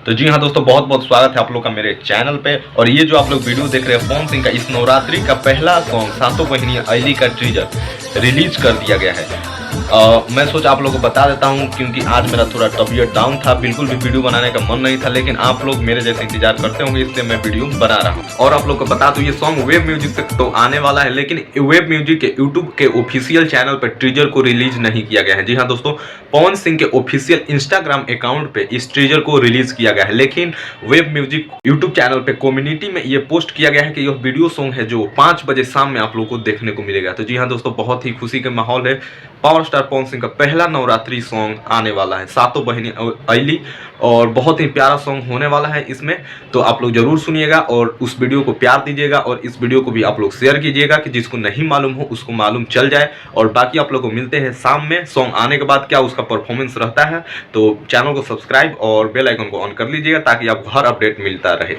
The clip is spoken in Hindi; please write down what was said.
तो जी हाँ दोस्तों, बहुत बहुत स्वागत है आप लोग का मेरे चैनल पे। और ये जो आप लोग वीडियो देख रहे हैं पवन सिंह का इस नवरात्रि का पहला सॉन्ग सातों बहिनियां अली का टीजर रिलीज कर दिया गया है। मैं सोचा आप लोगों को बता देता हूँ, क्योंकि आज मेरा थोड़ा तबीयत डाउन था, बिल्कुल भी वीडियो बनाने का मन नहीं था, लेकिन आप लोग मेरे जैसे इंतजार करते होंगे इसलिए मैं वीडियो बना रहा हूँ। और आप लोग को बता दूं, ये सॉन्ग वेब म्यूजिक से तो आने वाला है, लेकिन वेब म्यूजिक के यूट्यूब के ऑफिशियल चैनल पर टीजर को रिलीज नहीं किया गया है। जी हाँ दोस्तों, पवन सिंह के ऑफिशियल इंस्टाग्राम अकाउंट पे इस टीजर को रिलीज किया गया है, लेकिन वेब म्यूजिक यूट्यूब चैनल पे कम्युनिटी में ये पोस्ट किया गया है कि यह वीडियो सॉन्ग है जो 5 बजे शाम में आप लोग को देखने को मिलेगा। तो जी हाँ दोस्तों, बहुत ही खुशी का माहौल है। पावर स्टार पवन सिंह का पहला नवरात्रि सॉन्ग आने वाला है, सातों बहिनी अली, और बहुत ही प्यारा सॉन्ग होने वाला है इसमें। तो आप लोग जरूर सुनिएगा और उस वीडियो को प्यार दीजिएगा, और इस वीडियो को भी आप लोग शेयर कीजिएगा कि जिसको नहीं मालूम हो उसको मालूम चल जाए। और बाकी आप लोग को मिलते हैं शाम में सॉन्ग आने के बाद क्या उसका परफॉर्मेंस रहता है। तो चैनल को सब्सक्राइब और बेल आइकन को ऑन कर लीजिएगा ताकि आपको हर अपडेट मिलता रहे।